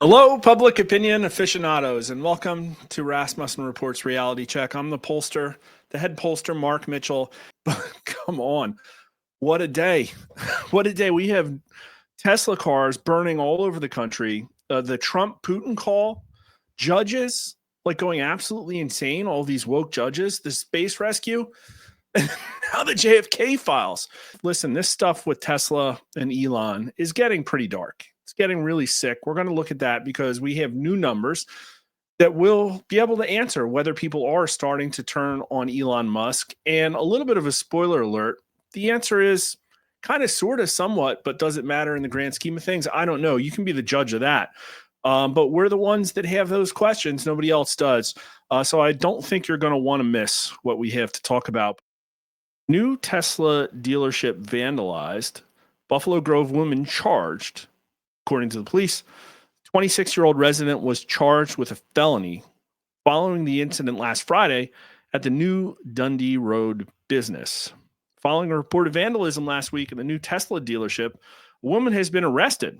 Hello, public opinion aficionados, and welcome to Rasmussen Reports Reality Check. I'm the head pollster, Mark Mitchell. Come on, what a day! What a day! We have Tesla cars burning all over the country. The Trump-Putin call, judges like going absolutely insane. All these woke judges, the space rescue, and now the JFK files. Listen, this stuff with Tesla and Elon is getting pretty dark. It's getting really sick. We're going to look at that because we have new numbers that will be able to answer whether people are starting to turn on Elon Musk. And a little bit of a spoiler alert, the answer is kind of, sort of, somewhat, but does it matter in the grand scheme of things? I don't know. You can be the judge of that. But we're the ones that have those questions. Nobody else does. So I don't think you're going to want to miss what we have to talk about. New Tesla dealership vandalized. Buffalo Grove woman charged. According to the police, 26-year-old resident was charged with a felony following the incident last Friday at the new Dundee Road business. Following a report of vandalism last week at the new Tesla dealership, a woman has been arrested.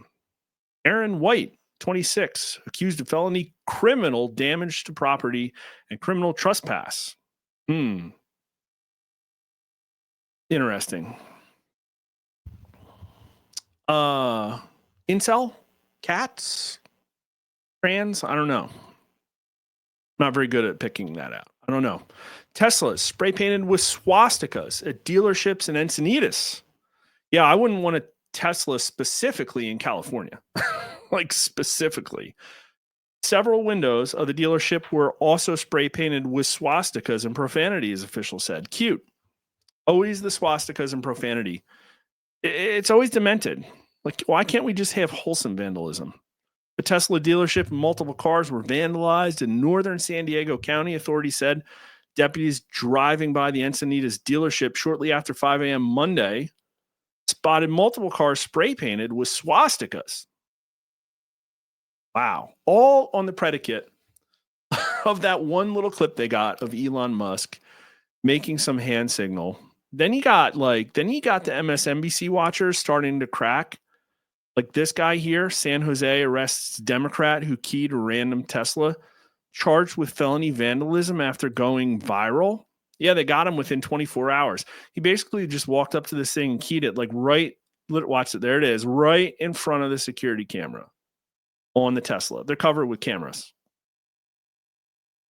Erin White, 26, accused of felony criminal damage to property and criminal trespass. Interesting. Incel? Cats? Trans? I don't know. Not very good at picking that out. I don't know. Teslas spray painted with swastikas at dealerships in Encinitas. Yeah, I wouldn't want a Tesla specifically in California. Like, specifically. Several windows of the dealership were also spray painted with swastikas and profanity, as officials said. Cute. Always the swastikas and profanity. It's always demented. Like, why can't we just have wholesome vandalism? The Tesla dealership and multiple cars were vandalized in northern San Diego County, authorities said. Deputies driving by the Encinitas dealership shortly after 5 a.m. Monday spotted multiple cars spray painted with swastikas. Wow. All on the predicate of that one little clip they got of Elon Musk making some hand signal. Then you got the MSNBC watchers starting to crack. Like this guy here, San Jose arrests Democrat who keyed a random Tesla, charged with felony vandalism after going viral. Yeah, they got him within 24 hours. He basically just walked up to this thing and keyed it, like watch it, there it is, right in front of the security camera on the Tesla. They're covered with cameras.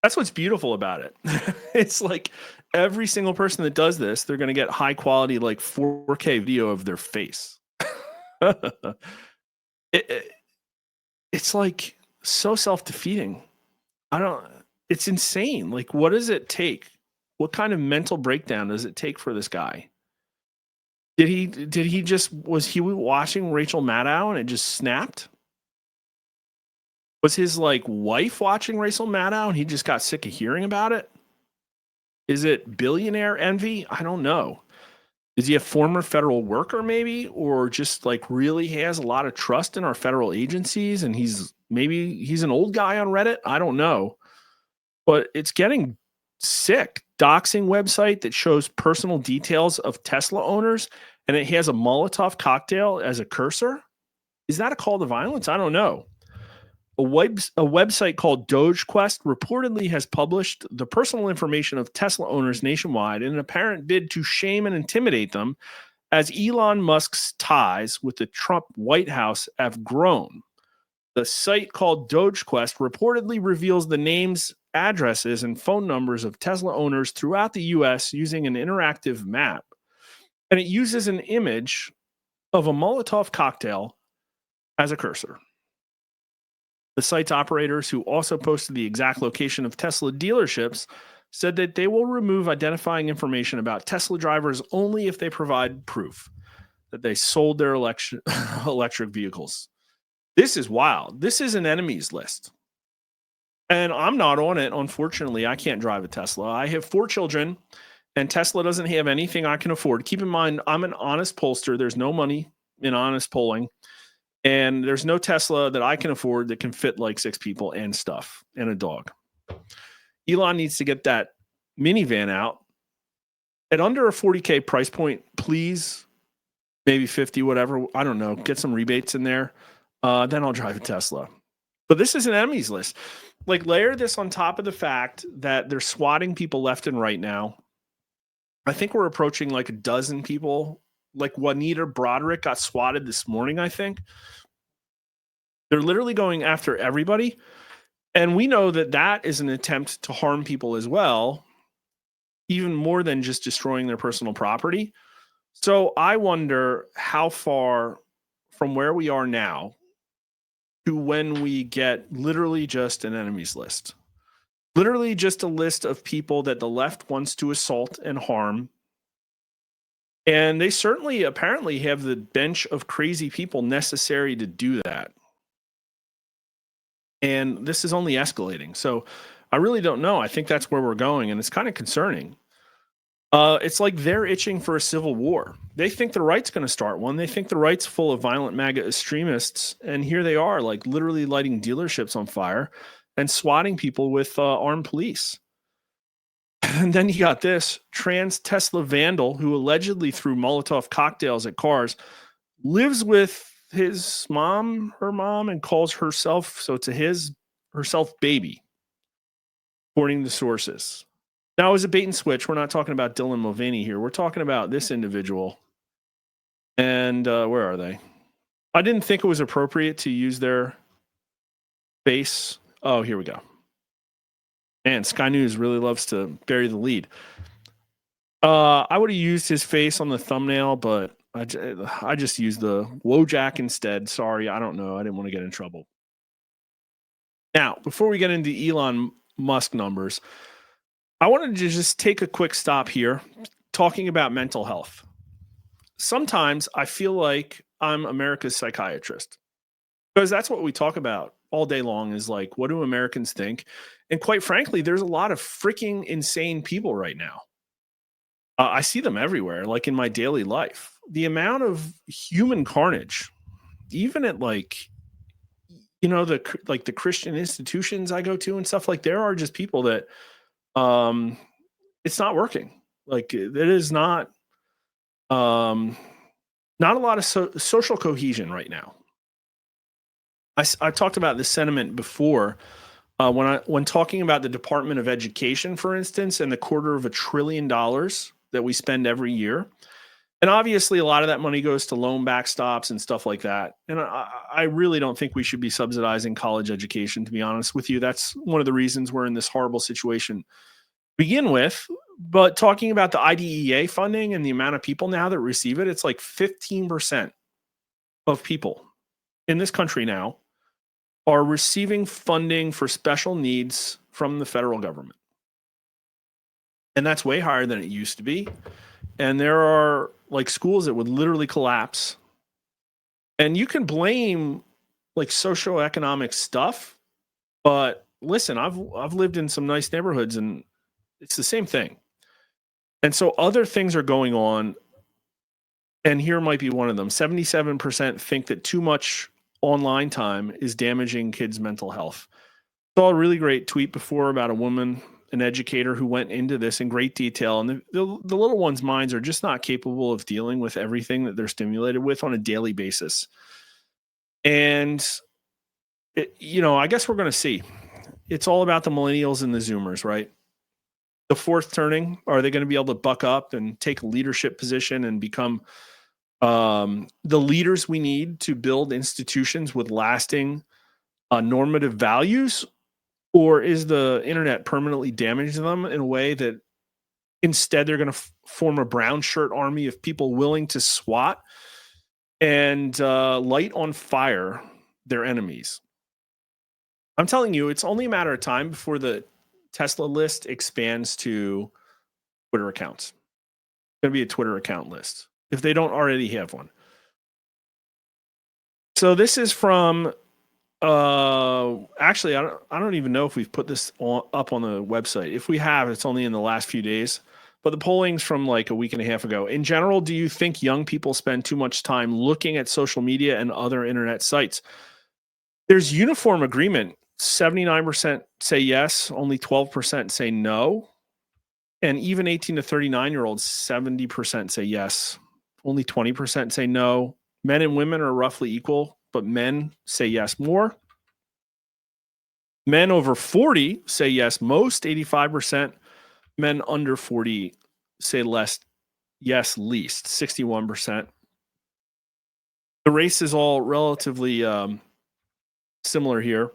That's what's beautiful about it. It's like every single person that does this, they're going to get high quality, like 4K video of their face. It's like so self-defeating. It's insane. Like, what does it take? What kind of mental breakdown does it take for this guy? Was he watching Rachel Maddow and it just snapped? Was his wife watching Rachel Maddow and he just got sick of hearing about it? Is it billionaire envy? I don't know. Is he a former federal worker maybe, or just really has a lot of trust in our federal agencies and he's an old guy on Reddit? I don't know. But it's getting sick. Doxing website that shows personal details of Tesla owners and it has a Molotov cocktail as a cursor. Is that a call to violence? I don't know. A website called DogeQuest reportedly has published the personal information of Tesla owners nationwide in an apparent bid to shame and intimidate them as Elon Musk's ties with the Trump White House have grown. The site called DogeQuest reportedly reveals the names, addresses, and phone numbers of Tesla owners throughout the U.S. using an interactive map. And it uses an image of a Molotov cocktail as a cursor. The site's operators, who also posted the exact location of Tesla dealerships, said that they will remove identifying information about Tesla drivers only if they provide proof that they sold their electric vehicles. This is wild. This is an enemies list. And I'm not on it. Unfortunately, I can't drive a Tesla. I have 4 children, and Tesla doesn't have anything I can afford. Keep in mind, I'm an honest pollster. There's no money in honest polling. And there's no Tesla that I can afford that can fit 6 people and stuff and a dog. Elon needs to get that minivan out at under a $40K price point, please. Maybe 50, whatever. I don't know. Get some rebates in there. Then I'll drive a Tesla. But this is an enemies list. Like, layer this on top of the fact that they're swatting people left and right now. I think we're approaching like a dozen people. Like Juanita Broderick got swatted this morning, I think. They're literally going after everybody. And we know that that is an attempt to harm people as well, even more than just destroying their personal property. So I wonder how far from where we are now to when we get literally just an enemies list. Literally just a list of people that the left wants to assault and harm. And they certainly apparently have the bench of crazy people necessary to do that. And this is only escalating. So I really don't know. I think that's where we're going, and it's kind of concerning. It's like they're itching for a civil war. They think the right's going to start one. They think the right's full of violent MAGA extremists, and here they are, like literally lighting dealerships on fire and swatting people with armed police. And then you got this trans Tesla vandal who allegedly threw Molotov cocktails at cars, lives with his mom, her mom, and calls herself, so it's a herself baby, according to sources. Now, as a bait and switch, we're not talking about Dylan Mulvaney here. We're talking about this individual. And where are they? I didn't think it was appropriate to use their face. Oh, here we go. Man, Sky News really loves to bury the lead. I would have used his face on the thumbnail, but I just used the Wojak instead. Sorry, I don't know. I didn't want to get in trouble. Now, before we get into Elon Musk numbers, I wanted to just take a quick stop here talking about mental health. Sometimes I feel like I'm America's psychiatrist because that's what we talk about all day long is like, what do Americans think? And quite frankly, there's a lot of freaking insane people right now. I see them everywhere, like in my daily life. The amount of human carnage, even at like, the Christian institutions I go to and stuff, like there are just people that it's not working. Like it is not not a lot of social cohesion right now. I talked about this sentiment before when talking about the Department of Education, for instance, and the $250 billion that we spend every year. And obviously, a lot of that money goes to loan backstops and stuff like that. And I really don't think we should be subsidizing college education, to be honest with you. That's one of the reasons we're in this horrible situation to begin with. But talking about the IDEA funding and the amount of people now that receive it, it's like 15% of people in this country now are receiving funding for special needs from the federal government. And that's way higher than it used to be. And there are like schools that would literally collapse. And you can blame like socioeconomic stuff, but listen, I've lived in some nice neighborhoods and it's the same thing. And so other things are going on. And here might be one of them. 77% think that too much online time is damaging kids' mental health. Saw a really great tweet before about a woman, an educator, who went into this in great detail. And the little ones' minds are just not capable of dealing with everything that they're stimulated with on a daily basis. And, I guess we're going to see. It's all about the millennials and the Zoomers, right? The fourth turning, are they going to be able to buck up and take a leadership position and become the leaders we need to build institutions with lasting normative values? Or is the internet permanently damaging them in a way that instead they're going to form a brown shirt army of people willing to SWAT and light on fire their enemies? I'm telling you, it's only a matter of time before the Tesla list expands to Twitter accounts. It's going to be a Twitter account list if they don't already have one. So this is from actually, I don't even know if we've put this up on the website. If we have, it's only in the last few days. But the polling's from like a week and a half ago. In general, do you think young people spend too much time looking at social media and other internet sites? There's uniform agreement. 79% say yes, only 12% say no. And even 18 to 39-year-olds, 70% say yes, only 20% say no. Men and women are roughly equal, but men say yes more. Men over 40 say yes, most 85%. Men under 40 say less, yes, least 61%. The race is all relatively similar here.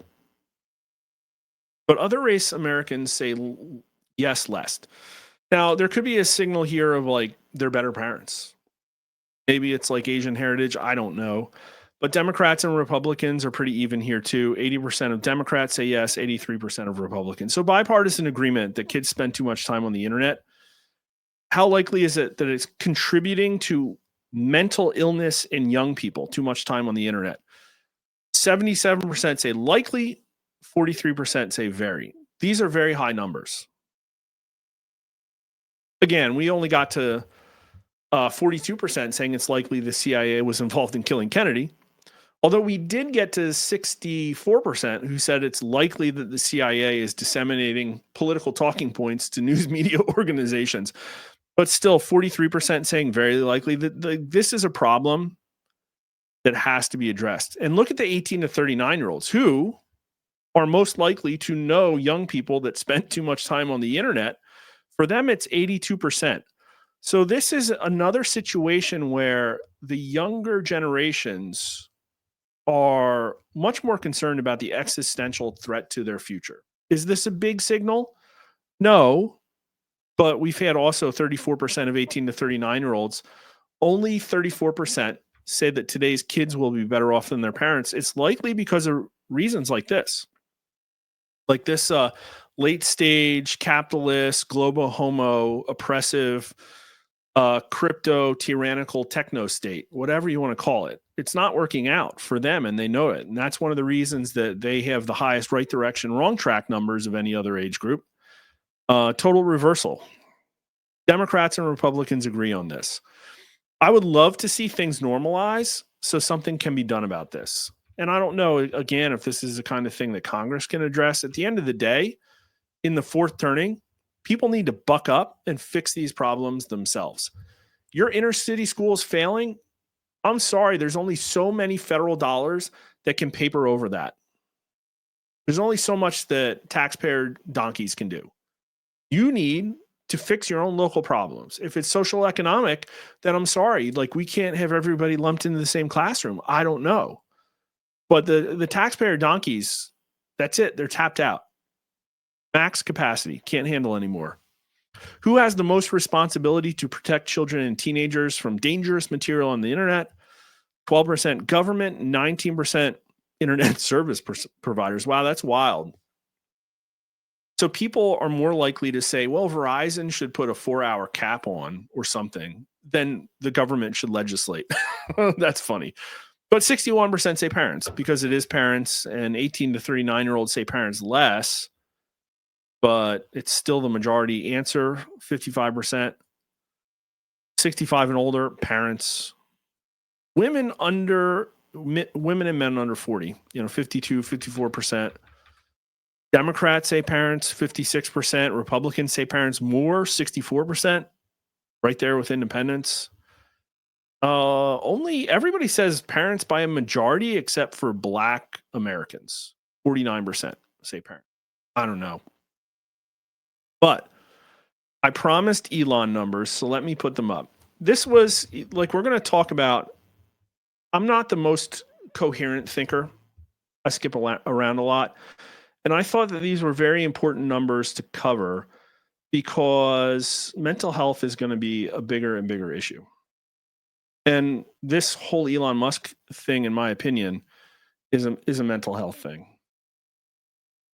But other race Americans say yes, less. Now, there could be a signal here of like they're better parents. Maybe it's like Asian heritage. I don't know. But Democrats and Republicans are pretty even here too. 80% of Democrats say yes, 83% of Republicans. So bipartisan agreement that kids spend too much time on the internet. How likely is it that it's contributing to mental illness in young people, too much time on the internet? 77% say likely, 43% say very. These are very high numbers. Again, we only got to 42% saying it's likely the CIA was involved in killing Kennedy. Although we did get to 64% who said it's likely that the CIA is disseminating political talking points to news media organizations. But still, 43% saying very likely that this is a problem that has to be addressed. And look at the 18 to 39-year-olds who are most likely to know young people that spent too much time on the internet. For them, it's 82%. So this is another situation where the younger generations are much more concerned about the existential threat to their future. Is this a big signal? No, but we've had also 34% of 18 to 39-year-olds. Only 34% say that today's kids will be better off than their parents. It's likely because of reasons like this. Like this late stage capitalist, global homo, oppressive, crypto tyrannical techno state, whatever you want to call it. It's not working out for them and they know it. And that's one of the reasons that they have the highest right direction, wrong track numbers of any other age group. Total reversal. Democrats and Republicans agree on this. I would love to see things normalize so something can be done about this. And I don't know, again, if this is the kind of thing that Congress can address. At the end of the day, in the fourth turning, people need to buck up and fix these problems themselves. Your inner city school is failing. I'm sorry, there's only so many federal dollars that can paper over that. There's only so much that taxpayer donkeys can do. You need to fix your own local problems. If it's social economic, then I'm sorry, like we can't have everybody lumped into the same classroom. I don't know. But the taxpayer donkeys, that's it. They're tapped out. Max capacity, can't handle anymore. Who has the most responsibility to protect children and teenagers from dangerous material on the internet? 12% government, 19% internet service providers. Wow, that's wild. So people are more likely to say, well, Verizon should put a 4-hour cap on or something than the government should legislate. That's funny. But 61% say parents because it is parents, and 18 to 39-year-olds say parents less. But it's still the majority answer, 55%. 65 and older, parents. Women and men under 40, 52, 54%. Democrats say parents, 56%. Republicans say parents more, 64%. Right there with independents. Only everybody says parents by a majority except for Black Americans. 49% say parents. I don't know. But I promised Elon numbers, so let me put them up. This was like we're going to talk about. I'm not the most coherent thinker. I skip around a lot. And I thought that these were very important numbers to cover because mental health is going to be a bigger and bigger issue. And this whole Elon Musk thing, in my opinion, is a mental health thing.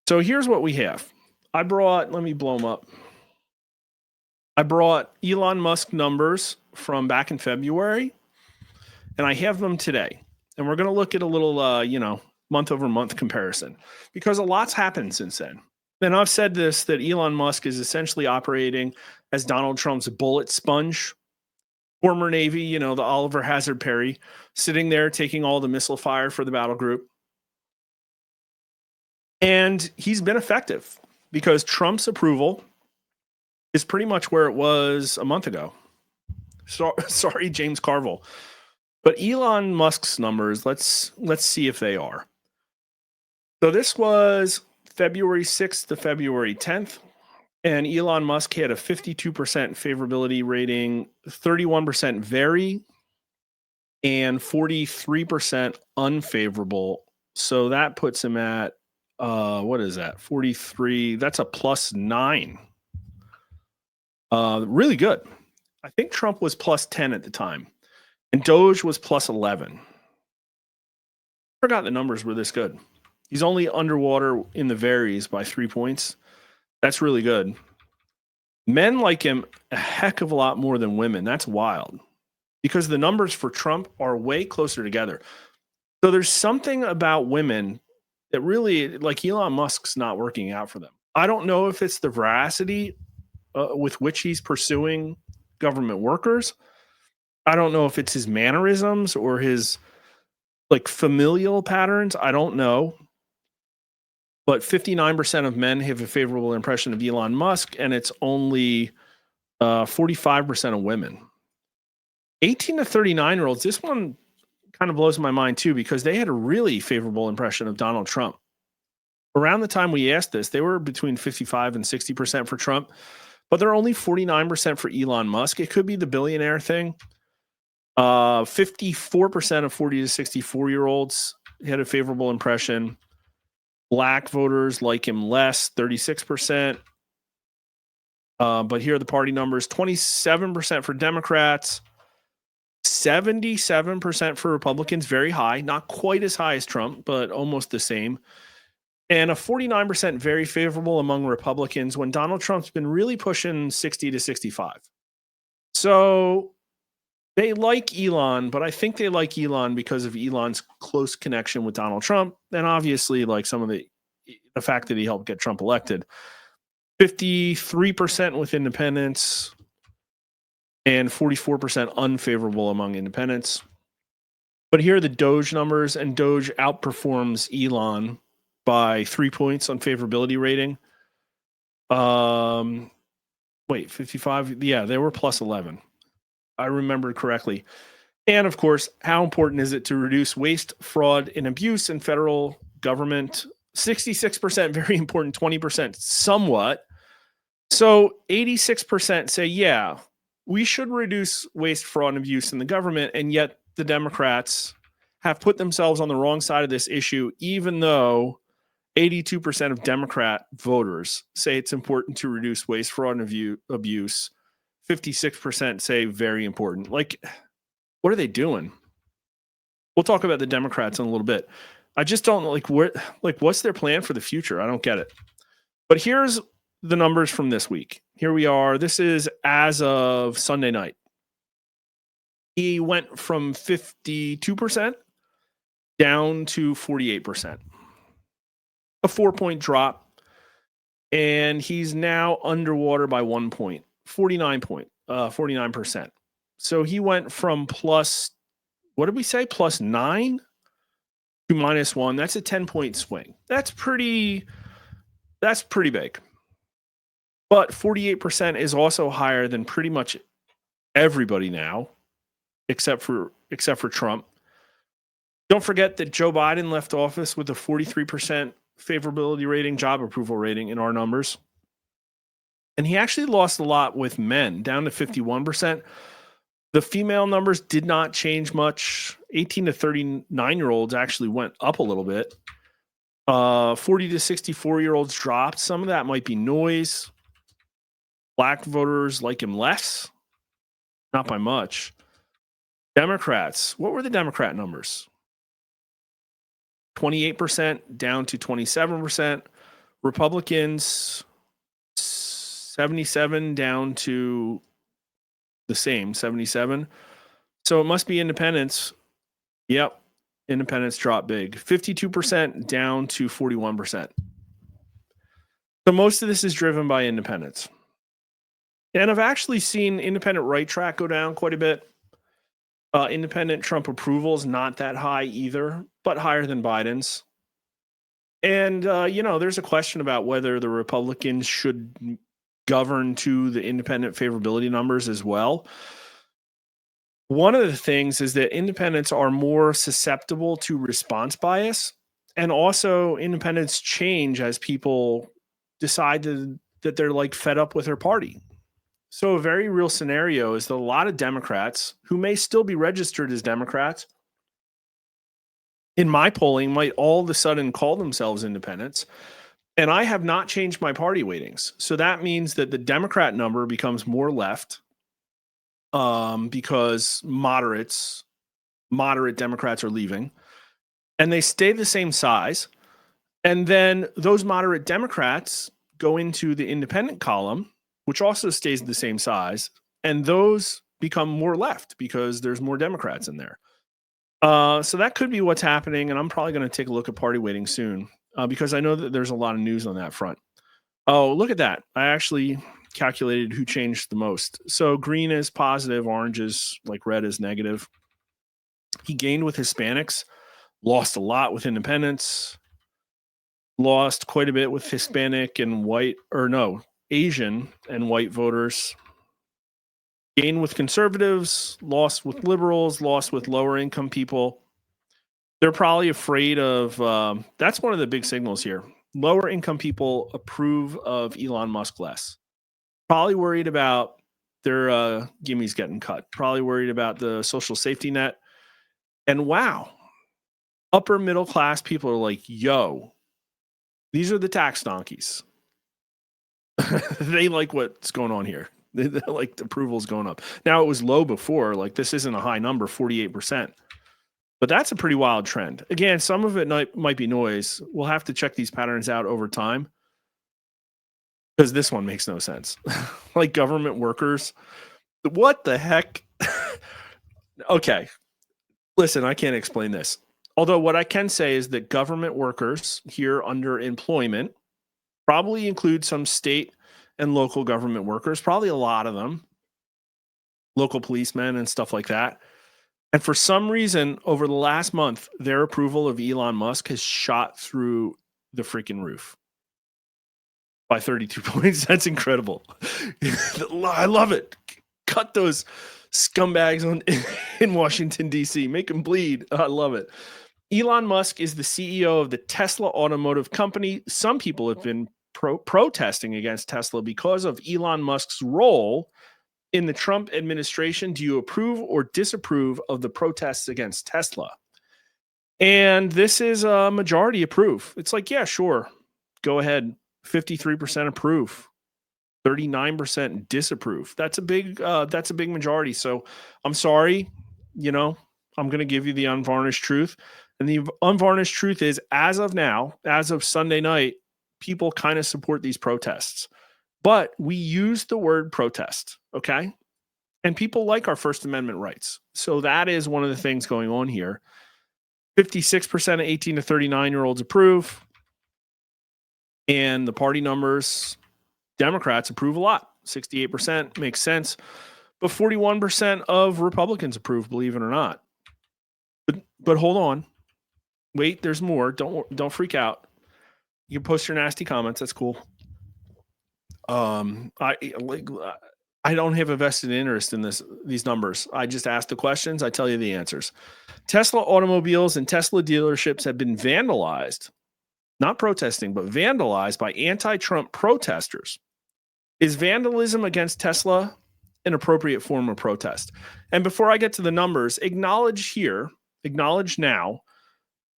So here's what we have. let me blow them up. I brought Elon Musk numbers from back in February, and I have them today. And we're going to look at a little, month over month comparison because a lot's happened since then. And I've said this, that Elon Musk is essentially operating as Donald Trump's bullet sponge, former Navy, the Oliver Hazard Perry, sitting there taking all the missile fire for the battle group. And he's been effective because Trump's approval is pretty much where it was a month ago. Sorry, James Carville. But Elon Musk's numbers, let's see if they are. So this was February 6th to February 10th. And Elon Musk had a 52% favorability rating, 31% very, and 43% unfavorable. So that puts him at, what is that? 43. That's a +9. Really good. I think Trump was +10 at the time, and Doge was +11. Forgot the numbers were this good. He's only underwater in the varies by 3 points. That's really good. Men like him a heck of a lot more than women. That's wild because the numbers for Trump are way closer together. So there's something about women that really, like Elon Musk's not working out for them. I don't know if it's the veracity with which he's pursuing government workers. I don't know if it's his mannerisms or his like familial patterns. I don't know. But 59% of men have a favorable impression of Elon Musk, and it's only 45% of women. 18 to 39-year-olds, this one kind of blows my mind too, because they had a really favorable impression of Donald Trump. Around the time we asked this, they were between 55 and 60% for Trump, but they're only 49% for Elon Musk. It could be the billionaire thing. 54% of 40 to 64-year-olds had a favorable impression. Black voters like him less, 36%. But here are the party numbers: 27% for Democrats, 77% for Republicans, very high, not quite as high as Trump, but almost the same. And a 49% very favorable among Republicans when Donald Trump's been really pushing 60 to 65. So they like Elon, but I think they like Elon because of Elon's close connection with Donald Trump, and obviously like some of the fact that he helped get Trump elected. 53% with independents and 44% unfavorable among independents. But here are the Doge numbers, and Doge outperforms Elon by 3 points on favorability rating. 55. Yeah, they were +11. I remembered correctly. And of course, how important is it to reduce waste, fraud, and abuse in federal government? 66% very important, 20% somewhat. So 86% say, yeah, we should reduce waste, fraud, and abuse in the government. And yet the Democrats have put themselves on the wrong side of this issue, even though 82% of Democrat voters say it's important to reduce waste, fraud, and abuse. 56% say very important. Like, what are they doing? We'll talk about the Democrats in a little bit. I just don't what's their plan for the future? I don't get it. But here's the numbers from this week. Here we are. This is as of Sunday night. He went from 52% down to 48%. A 4-point drop. And he's now underwater by 1 point. 49%. So he went from +9 to -1. That's a 10-point swing. That's pretty big. But 48% is also higher than pretty much everybody now, except for Trump. Don't forget that Joe Biden left office with a 43% favorability rating, job approval rating in our numbers. And he actually lost a lot with men, down to 51%. The female numbers did not change much. 18 to 39-year-olds actually went up a little bit. 40 to 64-year-olds dropped. Some of that might be noise. Black voters like him less. Not by much. Democrats. What were the Democrat numbers? 28% down to 27%. Republicans, 77 down to the same, 77. So it must be independents. Yep. Independents drop big. 52% down to 41%. So most of this is driven by independents. And I've actually seen independent right track go down quite a bit. Independent Trump approval is not that high either, but higher than Biden's. And, there's a question about whether the Republicans should govern to the independent favorability numbers as well. One of the things is that independents are more susceptible to response bias. And also independents change as people decide that they're like fed up with their party. So a very real scenario is that a lot of Democrats who may still be registered as Democrats in my polling might all of a sudden call themselves independents. And I have not changed my party weightings. So that means that the Democrat number becomes more left because moderate Democrats are leaving and they stay the same size. And then those moderate Democrats go into the independent column, which also stays the same size. And those become more left because there's more Democrats in there. So that could be what's happening. And I'm probably going to take a look at party weighting soon because I know that there's a lot of news on that front. Oh, look at that. I actually calculated who changed the most. So green is positive, orange is like red is negative. He gained with Hispanics, lost a lot with independents, lost quite a bit with Hispanic and white, or no, Asian and white voters. Gained with conservatives, lost with liberals, lost with lower income people. They're probably afraid of, that's one of the big signals here. Lower income people approve of Elon Musk less. Probably worried about their gimmies getting cut. Probably worried about the social safety net. And wow, upper middle class people are like, yo, these are the tax donkeys. They like what's going on here. They like the approval's going up. Now it was low before, like this isn't a high number, 48%. But that's a pretty wild trend. Again, some of it might be noise. We'll have to check these patterns out over time because this one makes no sense. Like government workers. What the heck? Okay. Listen, I can't explain this. Although what I can say is that government workers here under employment probably include some state and local government workers, probably a lot of them, local policemen and stuff like that. And for some reason, over the last month, their approval of Elon Musk has shot through the freaking roof by 32 points. That's incredible. I love it. Cut those scumbags in Washington, D.C. Make them bleed. I love it. Elon Musk is the CEO of the Tesla automotive company. Some people have been protesting against Tesla because of Elon Musk's role in the Trump administration. Do you approve or disapprove of the protests against Tesla? And this is a majority approve. It's like, yeah, sure. Go ahead. 53% approve. 39% disapprove. That's a big majority. So I'm sorry, I'm going to give you the unvarnished truth. And the unvarnished truth is, as of now, as of Sunday night, people kind of support these protests. But we use the word protest, okay? And people like our First Amendment rights. So that is one of the things going on here. 56% of 18 to 39-year-olds approve. And the party numbers, Democrats approve a lot. 68% makes sense. But 41% of Republicans approve, believe it or not. But hold on. Wait, there's more. Don't freak out. You can post your nasty comments. That's cool. I don't have a vested interest in these numbers. I just ask the questions. I tell you the answers. Tesla automobiles and Tesla dealerships have been vandalized, not protesting, but vandalized by anti-Trump protesters. Is vandalism against Tesla an appropriate form of protest? And before I get to the numbers, acknowledge now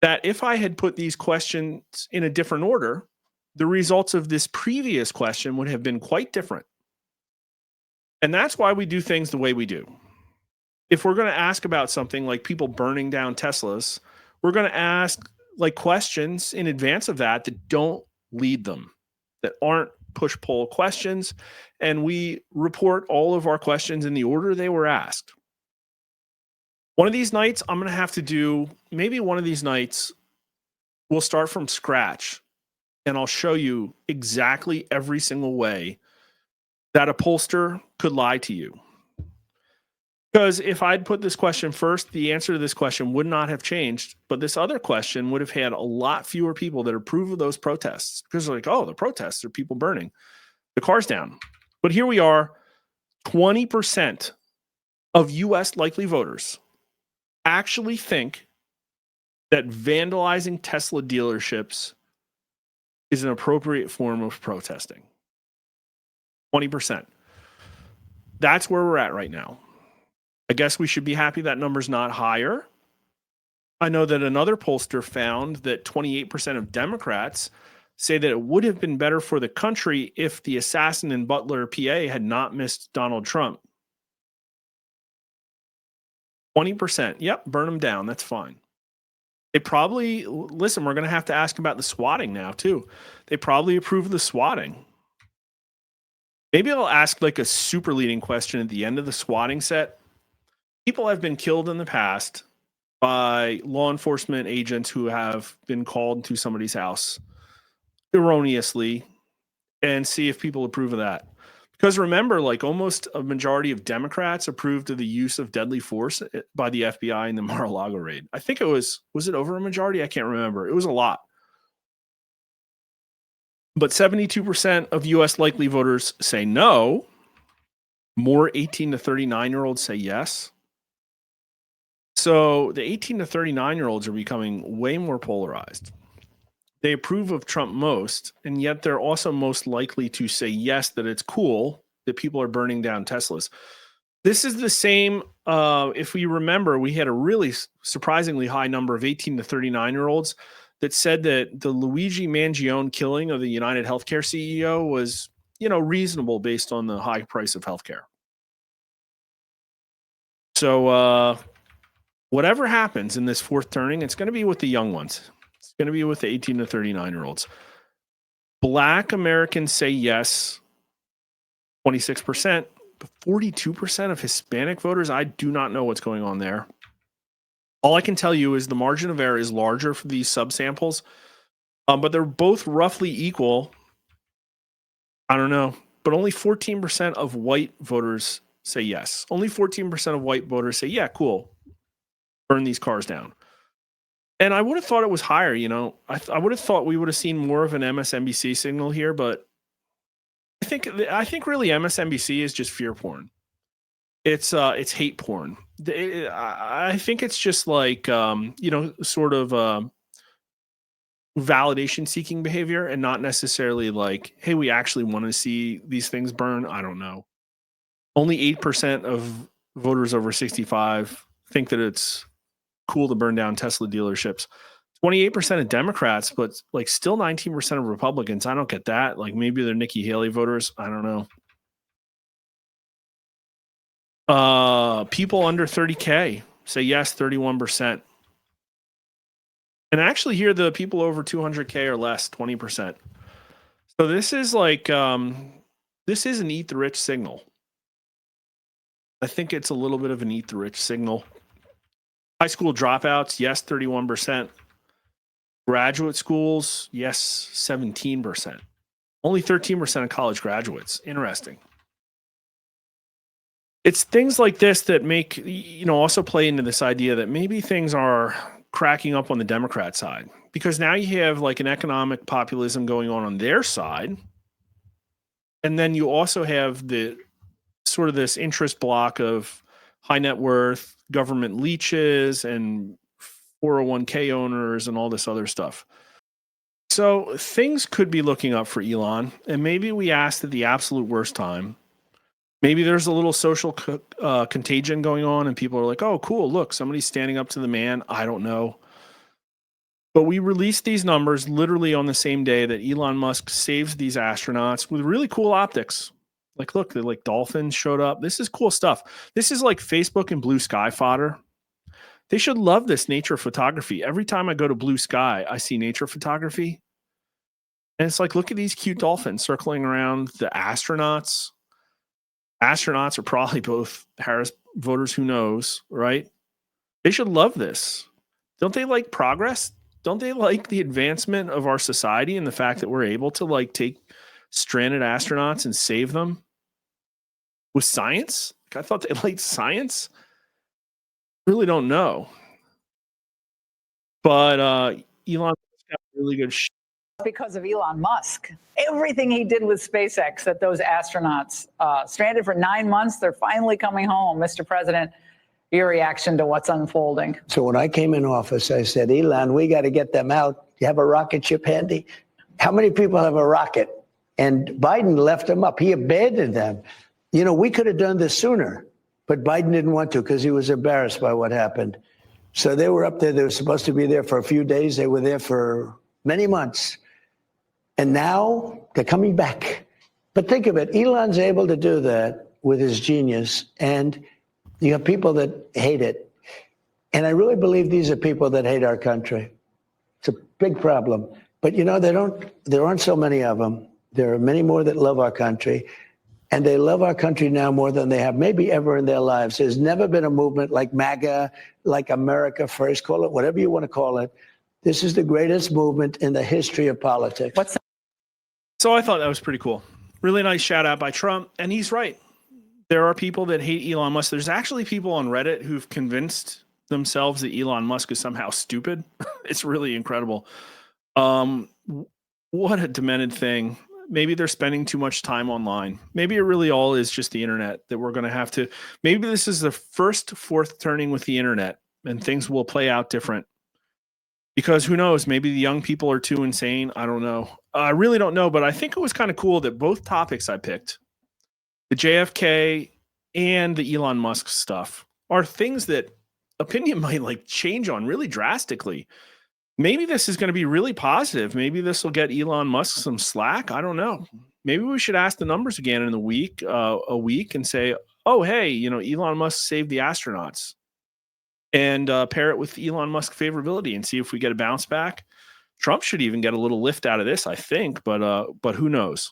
that if I had put these questions in a different order, the results of this previous question would have been quite different. And that's why we do things the way we do. If we're going to ask about something like people burning down Teslas, we're going to ask like questions in advance of that don't lead them, that aren't push-pull questions. And we report all of our questions in the order they were asked. One of these nights, I'm going to have to do, maybe one of these nights, we'll start from scratch. And I'll show you exactly every single way that a pollster could lie to you. Because if I'd put this question first, the answer to this question would not have changed. But this other question would have had a lot fewer people that approve of those protests. Because they're like, oh, the protests are people burning the cars down. But here we are, 20% of U.S. likely voters actually think that vandalizing Tesla dealerships is an appropriate form of protesting. 20%. That's where we're at right now. I guess we should be happy that number's not higher. I know that another pollster found that 28% of Democrats say that it would have been better for the country if the assassin in Butler, PA had not missed Donald Trump. 20%. Yep, burn them down. That's fine. They probably, listen, we're going to have to ask about the swatting now, too. They probably approve of the swatting. Maybe I'll ask like a super leading question at the end of the swatting set. People have been killed in the past by law enforcement agents who have been called to somebody's house erroneously, and see if people approve of that. Because remember, like almost a majority of Democrats approved of the use of deadly force by the FBI in the Mar-a-Lago raid. I think it was it over a majority? I can't remember. It was a lot. But 72% of US likely voters say no. More 18 to 39-year-olds say yes. So the 18 to 39-year-olds are becoming way more polarized. They approve of Trump most, and yet they're also most likely to say yes, that it's cool that people are burning down Teslas. This is the same, if we remember, we had a really surprisingly high number of 18 to 39-year-olds that said that the Luigi Mangione killing of the United Healthcare CEO was, reasonable based on the high price of healthcare. So whatever happens in this fourth turning, it's going to be with the young ones. It's going to be with the 18 to 39-year-olds. Black Americans say yes, 26%. But 42% of Hispanic voters, I do not know what's going on there. All I can tell you is the margin of error is larger for these subsamples, but they're both roughly equal. I don't know, but only 14% of white voters say yes. Only 14% of white voters say, yeah, cool, burn these cars down. And I would have thought it was higher, I would have thought we would have seen more of an MSNBC signal here, but I think really MSNBC is just fear porn. It's hate porn. I think it's just like sort of validation seeking behavior, and not necessarily like, hey, we actually want to see these things burn. I don't know. Only 8% of voters over 65 think that it's cool to burn down Tesla dealerships. 28% of Democrats, but like still 19% of Republicans. I don't get that. Like maybe they're Nikki Haley voters. I don't know. People under 30K say yes, 31%. And actually here, the people over 200K or less, 20%. So this is like, this is an eat the rich signal. I think it's a little bit of an eat the rich signal. High school dropouts, yes, 31%. Graduate schools, yes, 17%. Only 13% of college graduates. Interesting. It's things like this that make, also play into this idea that maybe things are cracking up on the Democrat side, because now you have like an economic populism going on their side. And then you also have the sort of this interest block of high net worth government leeches and 401k owners and all this other stuff. So things could be looking up for Elon, and maybe we asked at the absolute worst time. Maybe there's a little social contagion going on, and people are like, oh, cool, look, somebody's standing up to the man. I don't know. But we released these numbers literally on the same day that Elon Musk saves these astronauts with really cool optics. Like, look, like dolphins showed up. This is cool stuff. This is like Facebook and Blue Sky fodder. They should love this nature photography. Every time I go to Blue Sky, I see nature photography. And it's like, look at these cute dolphins circling around the astronauts. Astronauts are probably both Harris voters, who knows, right? They should love this. Don't they like progress? Don't they like the advancement of our society and the fact that we're able to like take stranded astronauts and save them with science? Like, I thought they liked science. Really don't know. But Elon got really good because of Elon Musk. Everything he did with SpaceX, that those astronauts stranded for 9 months, they're finally coming home, Mr. President. your reaction to what's unfolding? So when I came in office, I said, Elon, we got to get them out. You have a rocket ship handy? How many people have a rocket? And Biden left them up. He abandoned them. You know, we could have done this sooner, but Biden didn't want to because he was embarrassed by what happened. So they were up there. They were supposed to be there for a few days. They were there for many months. And now they're coming back. But think of it. Elon's able to do that with his genius. And you have people that hate it. And I really believe these are people that hate our country. It's a big problem. But, you know, there aren't so many of them. There are many more that love our country. And they love our country now more than they have maybe ever in their lives. There's never been a movement like MAGA, like America First, call it whatever you want to call it. This is the greatest movement in the history of politics. So I thought that was pretty cool. Really nice shout out by Trump. And he's right. There are people that hate Elon Musk. There's actually people on Reddit who've convinced themselves that Elon Musk is somehow stupid. It's really incredible. What a demented thing. Maybe they're spending too much time online. Maybe it really all is just the internet that we're going to have to. Maybe this is the fourth turning with the internet and things will play out different. Because who knows? Maybe the young people are too insane. I don't know. I really don't know. But I think it was kind of cool that both topics I picked, the JFK and the Elon Musk stuff, are things that opinion might like change on really drastically. Maybe this is going to be really positive. Maybe this will get Elon Musk some slack. I don't know. Maybe we should ask the numbers again in a week and say, oh, hey, you know, Elon Musk saved the astronauts, and pair it with Elon Musk favorability and see if we get a bounce back. Trump should even get a little lift out of this, I think, but who knows?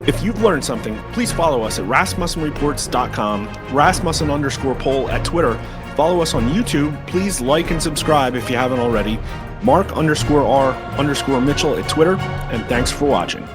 If you've learned something, please follow us at rasmussenreports.com, Rasmussen_poll at Twitter. Follow us on YouTube. Please like and subscribe if you haven't already. Mark_R_Mitchell at Twitter. And thanks for watching.